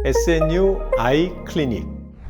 SNU 아이 클리닉.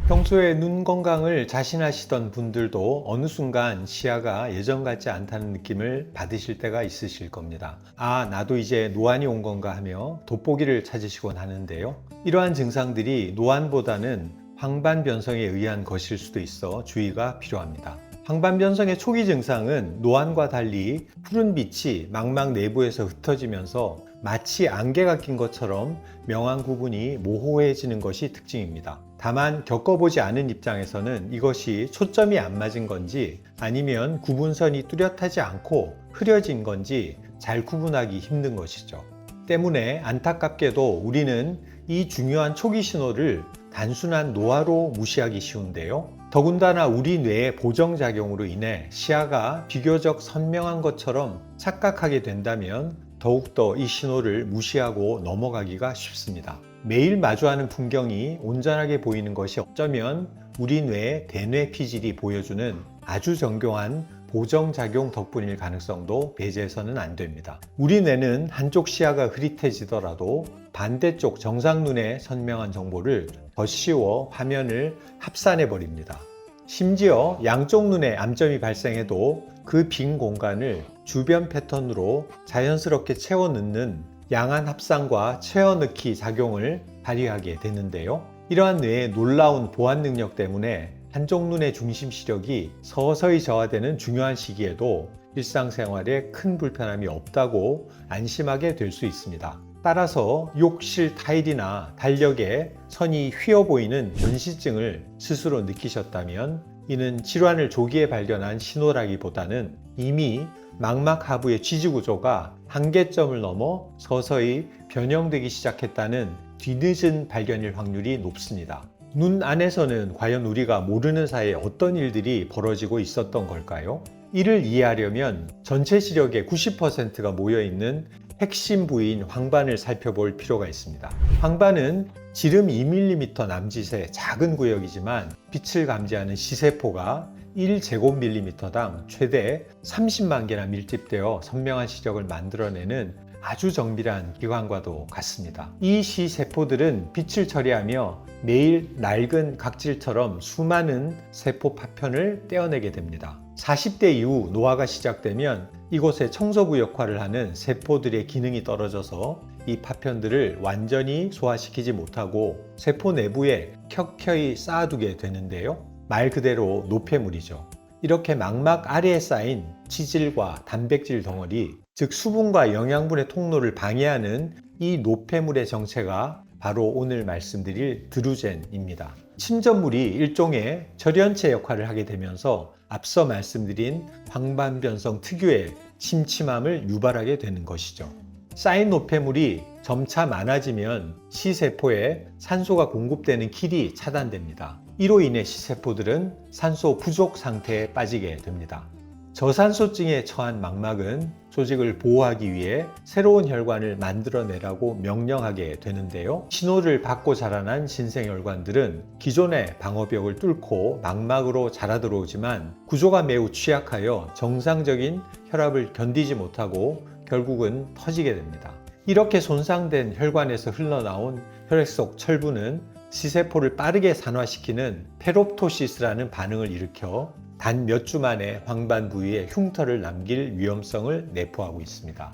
평소에 눈 건강을 자신하시던 분들도 어느 순간 시야가 예전 같지 않다는 느낌을 받으실 때가 있으실 겁니다. 아, 나도 이제 노안이 온 건가 하며 돋보기를 찾으시곤 하는데요. 이러한 증상들이 노안보다는 황반변성에 의한 것일 수도 있어 주의가 필요합니다. 황반변성의 초기 증상은 노안과 달리 푸른 빛이 망막 내부에서 흩어지면서 마치 안개가 낀 것처럼 명암 구분이 모호해지는 것이 특징입니다. 다만 겪어보지 않은 입장에서는 이것이 초점이 안 맞은 건지 아니면 구분선이 뚜렷하지 않고 흐려진 건지 잘 구분하기 힘든 것이죠. 때문에 안타깝게도 우리는 이 중요한 초기 신호를 단순한 노화로 무시하기 쉬운데요. 더군다나 우리 뇌의 보정작용으로 인해 시야가 비교적 선명한 것처럼 착각하게 된다면 더욱더 이 신호를 무시하고 넘어가기가 쉽습니다. 매일 마주하는 풍경이 온전하게 보이는 것이 어쩌면 우리 뇌의 대뇌 피질이 보여주는 아주 정교한 보정작용 덕분일 가능성도 배제해서는 안 됩니다. 우리 뇌는 한쪽 시야가 흐릿해지더라도 반대쪽 정상 눈에 선명한 정보를 더 쉬워 화면을 합산해 버립니다. 심지어 양쪽 눈에 암점이 발생해도 그 빈 공간을 주변 패턴으로 자연스럽게 채워 넣는 양안 합상과 채워 넣기 작용을 발휘하게 되는데요. 이러한 뇌의 놀라운 보안 능력 때문에 한쪽 눈의 중심 시력이 서서히 저하되는 중요한 시기에도 일상생활에 큰 불편함이 없다고 안심하게 될 수 있습니다. 따라서 욕실 타일이나 달력에 선이 휘어 보이는 변시증을 스스로 느끼셨다면 이는 질환을 조기에 발견한 신호라기보다는 이미 망막 하부의 지지구조가 한계점을 넘어 서서히 변형되기 시작했다는 뒤늦은 발견일 확률이 높습니다. 눈 안에서는 과연 우리가 모르는 사이에 어떤 일들이 벌어지고 있었던 걸까요? 이를 이해하려면 전체 시력의 90%가 모여있는 핵심 부위인 황반을 살펴볼 필요가 있습니다. 황반은 지름 2mm 남짓의 작은 구역이지만 빛을 감지하는 시세포가 1제곱밀리미터당 최대 30만 개나 밀집되어 선명한 시력을 만들어내는 아주 정밀한 기관과도 같습니다. 이 시세포들은 빛을 처리하며 매일 낡은 각질처럼 수많은 세포 파편을 떼어내게 됩니다. 40대 이후 노화가 시작되면 이곳에 청소부 역할을 하는 세포들의 기능이 떨어져서 이 파편들을 완전히 소화시키지 못하고 세포 내부에 켜켜이 쌓아두게 되는데요. 말 그대로 노폐물이죠. 이렇게 망막 아래에 쌓인 치질과 단백질 덩어리, 즉 수분과 영양분의 통로를 방해하는 이 노폐물의 정체가 바로 오늘 말씀드릴 드루젠입니다. 침전물이 일종의 절연체 역할을 하게 되면서 앞서 말씀드린 황반변성 특유의 침침함을 유발하게 되는 것이죠. 쌓인 노폐물이 점차 많아지면 시세포에 산소가 공급되는 길이 차단됩니다. 이로 인해 시세포들은 산소 부족 상태에 빠지게 됩니다. 저산소증에 처한 망막은 조직을 보호하기 위해 새로운 혈관을 만들어내라고 명령하게 되는데요. 신호를 받고 자라난 신생혈관들은 기존의 방어벽을 뚫고 망막으로 자라 들어오지만 구조가 매우 취약하여 정상적인 혈압을 견디지 못하고 결국은 터지게 됩니다. 이렇게 손상된 혈관에서 흘러나온 혈액 속 철분은 시세포를 빠르게 산화시키는 페롭토시스라는 반응을 일으켜 단 몇 주 만에 황반 부위에 흉터를 남길 위험성을 내포하고 있습니다.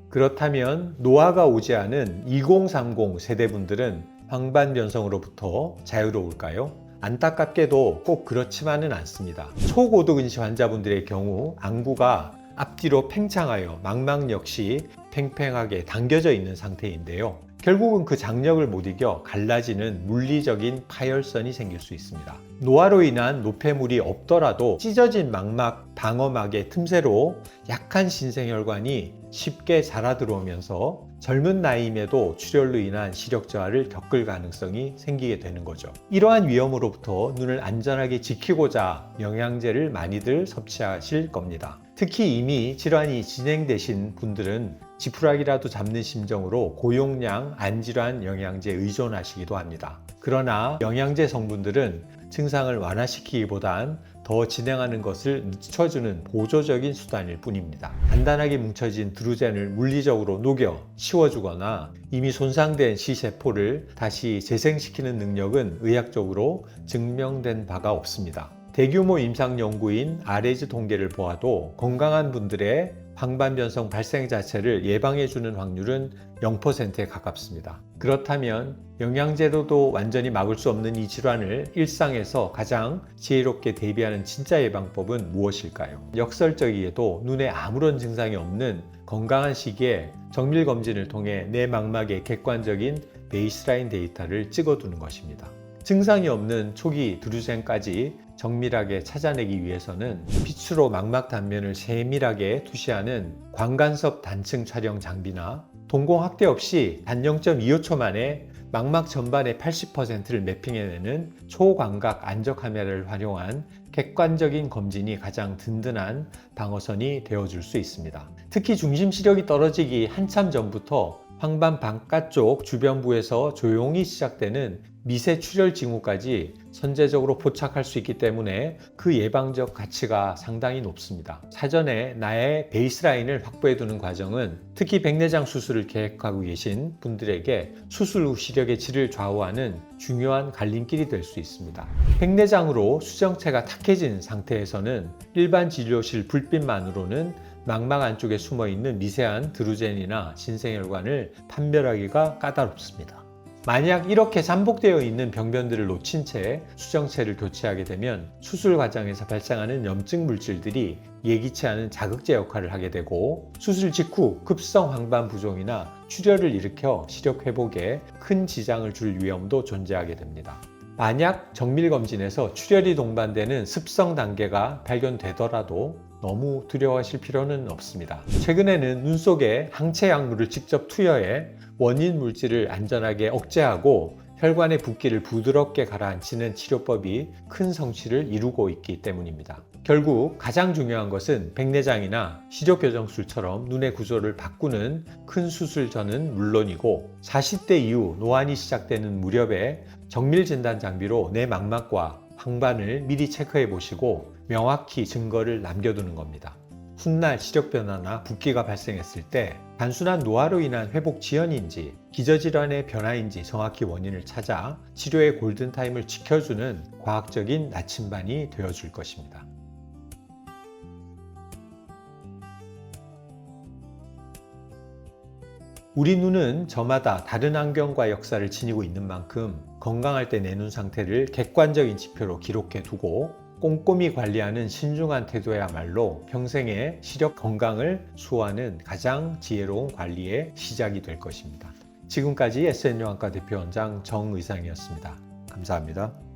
그렇다면 노화가 오지 않은 2030 세대분들은 황반변성으로부터 자유로울까요? 안타깝게도 꼭 그렇지만은 않습니다. 초고도근시 환자분들의 경우 안구가 앞뒤로 팽창하여 망막 역시 팽팽하게 당겨져 있는 상태인데요. 결국은 그 장력을 못 이겨 갈라지는 물리적인 파열선이 생길 수 있습니다. 노화로 인한 노폐물이 없더라도 찢어진 망막 방어막의 틈새로 약한 신생혈관이 쉽게 자라 들어오면서 젊은 나이임에도 출혈로 인한 시력 저하를 겪을 가능성이 생기게 되는 거죠. 이러한 위험으로부터 눈을 안전하게 지키고자 영양제를 많이들 섭취하실 겁니다. 특히 이미 질환이 진행되신 분들은 지푸라기라도 잡는 심정으로 고용량 안질환 영양제에 의존하시기도 합니다. 그러나 영양제 성분들은 증상을 완화시키기보단 더 진행하는 것을 늦춰주는 보조적인 수단일 뿐입니다. 단단하게 뭉쳐진 드루젠을 물리적으로 녹여 씌워주거나 이미 손상된 시세포를 다시 재생시키는 능력은 의학적으로 증명된 바가 없습니다. 대규모 임상 연구인 아레즈 통계를 보아도 건강한 분들의 황반변성 발생 자체를 예방해주는 확률은 0%에 가깝습니다. 그렇다면 영양제로도 완전히 막을 수 없는 이 질환을 일상에서 가장 지혜롭게 대비하는 진짜 예방법은 무엇일까요? 역설적이게도 눈에 아무런 증상이 없는 건강한 시기에 정밀검진을 통해 내 망막의 객관적인 베이스라인 데이터를 찍어두는 것입니다. 증상이 없는 초기 드루젠까지 정밀하게 찾아내기 위해서는 빛으로 망막 단면을 세밀하게 투시하는 광간섭 단층 촬영 장비나 동공 확대 없이 단 0.25초 만에 망막 전반의 80%를 매핑해내는 초광각 안저 카메라를 활용한 객관적인 검진이 가장 든든한 방어선이 되어줄 수 있습니다. 특히 중심 시력이 떨어지기 한참 전부터 황반 바깥쪽 주변부에서 조용히 시작되는 미세 출혈 징후까지 선제적으로 포착할 수 있기 때문에 그 예방적 가치가 상당히 높습니다. 사전에 나의 베이스라인을 확보해 두는 과정은 특히 백내장 수술을 계획하고 계신 분들에게 수술 후 시력의 질을 좌우하는 중요한 갈림길이 될 수 있습니다. 백내장으로 수정체가 탁해진 상태에서는 일반 진료실 불빛만으로는 망막 안쪽에 숨어있는 미세한 드루젠이나 신생혈관을 판별하기가 까다롭습니다. 만약 이렇게 잠복되어 있는 병변들을 놓친 채 수정체를 교체하게 되면 수술 과정에서 발생하는 염증 물질들이 예기치 않은 자극제 역할을 하게 되고 수술 직후 급성 황반 부종이나 출혈을 일으켜 시력 회복에 큰 지장을 줄 위험도 존재하게 됩니다. 만약 정밀검진에서 출혈이 동반되는 습성 단계가 발견되더라도 너무 두려워하실 필요는 없습니다. 최근에는 눈 속에 항체 약물을 직접 투여해 원인 물질을 안전하게 억제하고 혈관의 붓기를 부드럽게 가라앉히는 치료법이 큰 성취를 이루고 있기 때문입니다. 결국 가장 중요한 것은 백내장이나 시력교정술처럼 눈의 구조를 바꾸는 큰 수술 전은 물론이고 40대 이후 노안이 시작되는 무렵에 정밀 진단 장비로 내 망막과 황반을 미리 체크해 보시고 명확히 증거를 남겨두는 겁니다. 훗날 시력 변화나 붓기가 발생했을 때 단순한 노화로 인한 회복 지연인지 기저질환의 변화인지 정확히 원인을 찾아 치료의 골든타임을 지켜주는 과학적인 나침반이 되어줄 것입니다. 우리 눈은 저마다 다른 환경과 역사를 지니고 있는 만큼 건강할 때 내 눈 상태를 객관적인 지표로 기록해 두고 꼼꼼히 관리하는 신중한 태도야말로 평생의 시력 건강을 수호하는 가장 지혜로운 관리의 시작이 될 것입니다. 지금까지 SN요한과 대표원장 정의상이었습니다. 감사합니다.